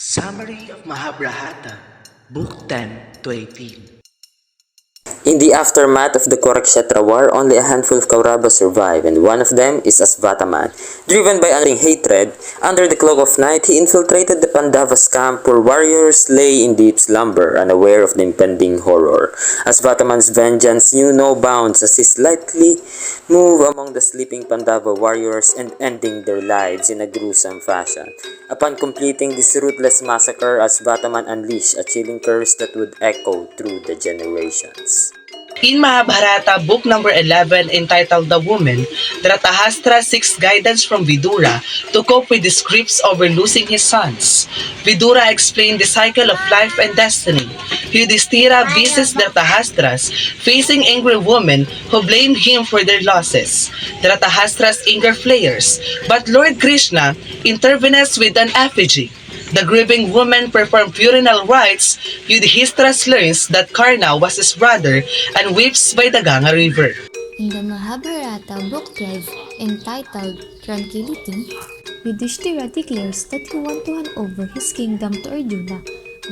Summary of Mahabharata, Book 10 to 18. In the aftermath of the Kurukshetra war, only a handful of Kauravas survive, and one of them is Asvataman. Driven by unerring hatred, under the cloak of night, he infiltrated the Pandavas' camp where warriors lay in deep slumber, unaware of the impending horror. Asvataman's vengeance knew no bounds as he slightly moved among the sleeping Pandava warriors and ending their lives in a gruesome fashion. Upon completing this ruthless massacre, Asvataman unleashed a chilling curse that would echo through the generations. In Mahabharata, book number 11, entitled The Woman, Dhritarashtra seeks guidance from Vidura to cope with his griefs over losing his sons. Vidura explained the cycle of life and destiny. Yudhishthira visits Dhritarashtra's, facing angry women who blame him for their losses. Dhritarashtra's anger flares, but Lord Krishna intervenes with an effigy. The grieving woman performed funeral rites. Yudhishthira learns that Karna was his brother and weeps by the Ganga River. In the Mahabharata Book 12, entitled Tranquility, Yudhishthira declares that he wants to hand over his kingdom to Arjuna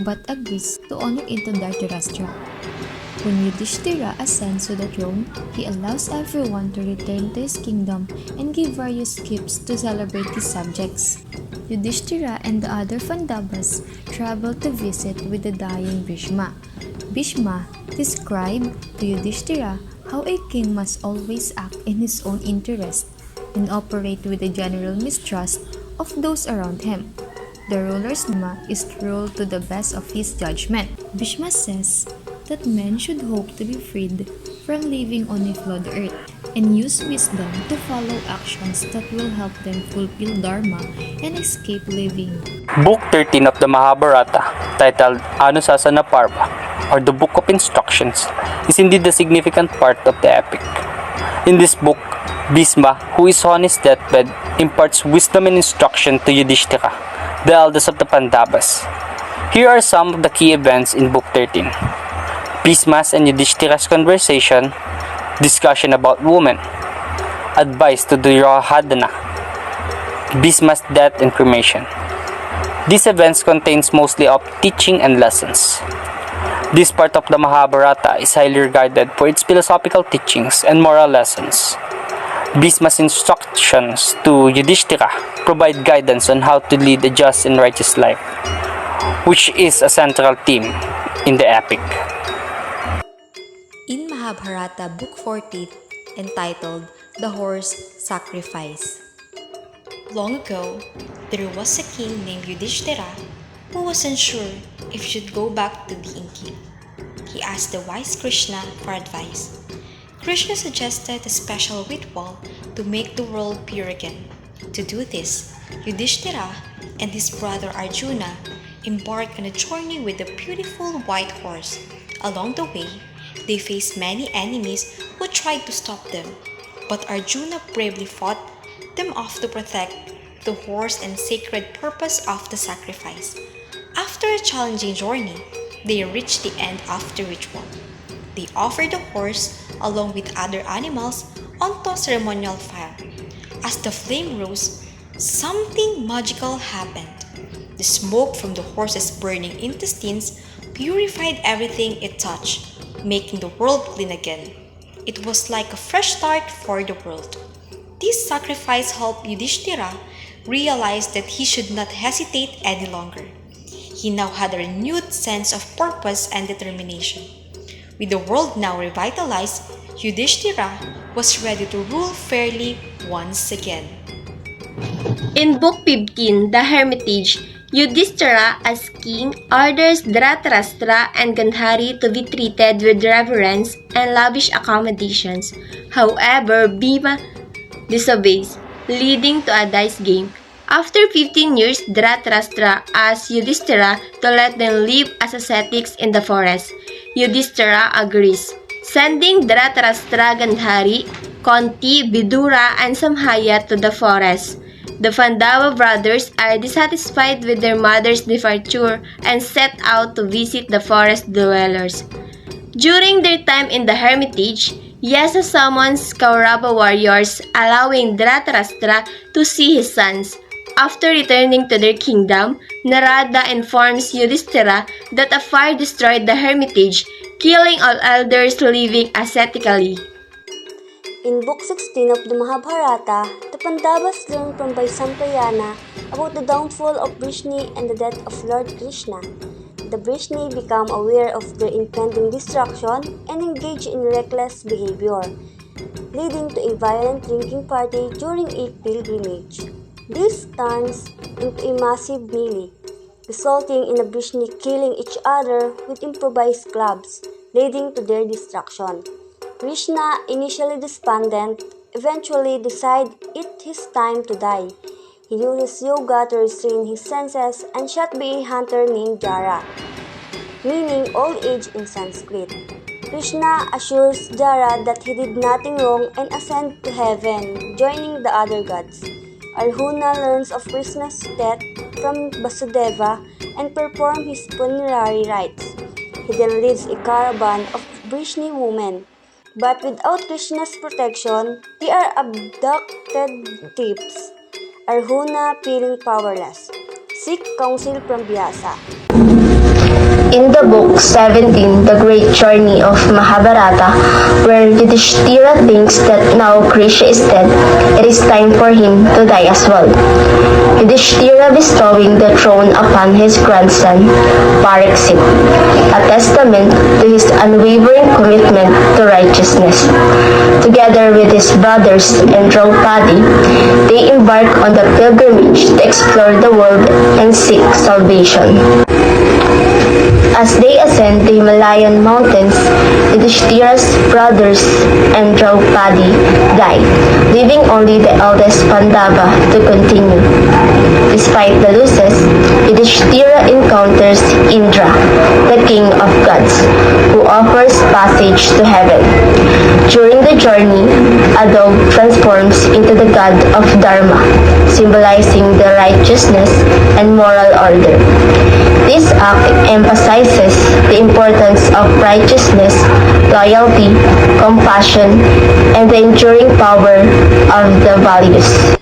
but agrees to honor it to Dhritarashtra. When Yudhishthira ascends to the throne, he allows everyone to return to his kingdom and give various gifts to celebrate his subjects. Yudhishthira and the other Pandavas travel to visit with the dying Bhishma. Bhishma described to Yudhishthira how a king must always act in his own interest and operate with a general mistrust of those around him. The ruler's dharma is to rule to the best of his judgment. Bhishma says that men should hope to be freed from living on a flawed earth and use wisdom to follow actions that will help them fulfill dharma and escape living. Book 13 of the Mahabharata, titled Anusasana Parva, or the Book of Instructions, is indeed a significant part of the epic. In this book, Bhisma, who is on his deathbed, imparts wisdom and instruction to Yudhishthira, the eldest of the Pandavas. Here are some of the key events in Book 13. Bhisma's and Yudhishthira's conversation, discussion about women, advice to Duryodhana, Bhisma's death and cremation. These events contains mostly of teaching and lessons. This part of the Mahabharata is highly regarded for its philosophical teachings and moral lessons. Bhisma's instructions to Yudhishthira provide guidance on how to lead a just and righteous life, which is a central theme in the epic. In Mahabharata Book 14, entitled The Horse Sacrifice. Long ago, there was a king named Yudhishthira who wasn't sure if he should go back to being king. He asked the wise Krishna for advice. Krishna suggested a special ritual to make the world pure again. To do this, Yudhishthira and his brother Arjuna embarked on a journey with a beautiful white horse. Along the way, they faced many enemies who tried to stop them, but Arjuna bravely fought them off to protect the horse and sacred purpose of the sacrifice. After a challenging journey, they reached the end of the ritual. They offered the horse along with other animals onto a ceremonial fire. As the flame rose, something magical happened. The smoke from the horse's burning intestines purified everything it touched, making the world clean again. It was like a fresh start for the world. This sacrifice helped Yudhishthira realize that he should not hesitate any longer. He now had a renewed sense of purpose and determination. With the world now revitalized, Yudhishthira was ready to rule fairly once again. In Book 15, The Hermitage, Yudhishthira as king orders Dhritarashtra and Gandhari to be treated with reverence and lavish accommodations. However, Bhima disobeys, leading to a dice game. After 15 years, Dhritarashtra asks Yudhishthira to let them live as ascetics in the forest. Yudhishthira agrees, sending Dhritarashtra, Gandhari, Kunti, Vidura, and Samhaya to the forest. The Pandava brothers are dissatisfied with their mother's departure and set out to visit the forest dwellers. During their time in the hermitage, Yasa summons Kaurava warriors, allowing Dhritarashtra to see his sons, After returning to their kingdom, Narada informs Yudhishthira that a fire destroyed the hermitage, killing all elders living ascetically. In Book 16 of the Mahabharata, the Pandavas learn from Vaisampayana about the downfall of Vrishni and the death of Lord Krishna. The Vrishni become aware of their impending destruction and engage in reckless behavior, leading to a violent drinking party during a pilgrimage. This turns into a massive melee, resulting in the Vrishni killing each other with improvised clubs, leading to their destruction. Krishna, initially despondent, eventually decides it is time to die. He uses yoga to restrain his senses and shot by a hunter named Jara, meaning old age in Sanskrit. Krishna assures Jara that he did nothing wrong and ascends to heaven, joining the other gods. Arjuna learns of Krishna's death from Vasudeva and performs his funerary rites. He then leads a caravan of Vrishni women, but without Krishna's protection, they are abducted thieves. Arjuna, feeling powerless, seek counsel from Vyasa. In the book 17, The Great Journey of Mahabharata, where Yudhishthira thinks that now Krishna is dead, it is time for him to die as well. Yudhishthira bestowing the throne upon his grandson, Pariksit, a testament to his unwavering commitment to righteousness. Together with his brothers and Draupadi, they embark on the pilgrimage to explore the world and seek salvation. As they ascend the Himalayan mountains, Yudhishthira's brothers and Draupadi die, leaving only the eldest Pandava to continue. Despite the losses, Yudhishthira encounters Indra, the king of gods, who offers passage to heaven. During the journey, a dog transforms into the god of Dharma, symbolizing the righteousness and moral order. This act emphasizes the importance of righteousness, loyalty, compassion, and the enduring power of the values.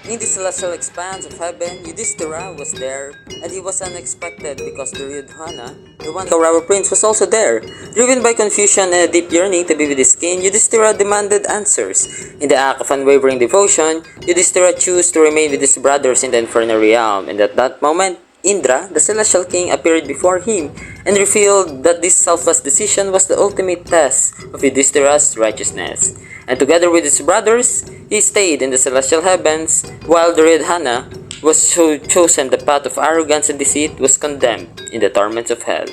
In the celestial expanse of heaven, Yudhishthira was there, and he was unexpected because Duryodhana, the one Kaurava prince, was also there. Driven by confusion and a deep yearning to be with his king, Yudhishthira demanded answers. In the act of unwavering devotion, Yudhishthira chose to remain with his brothers in the infernal realm, and at that moment, Indra, the celestial king, appeared before him and revealed that this selfless decision was the ultimate test of Yudhishthira's righteousness. And together with his brothers, he stayed in the celestial heavens, while Duryodhana was chosen the path of arrogance and deceit was condemned in the torments of hell.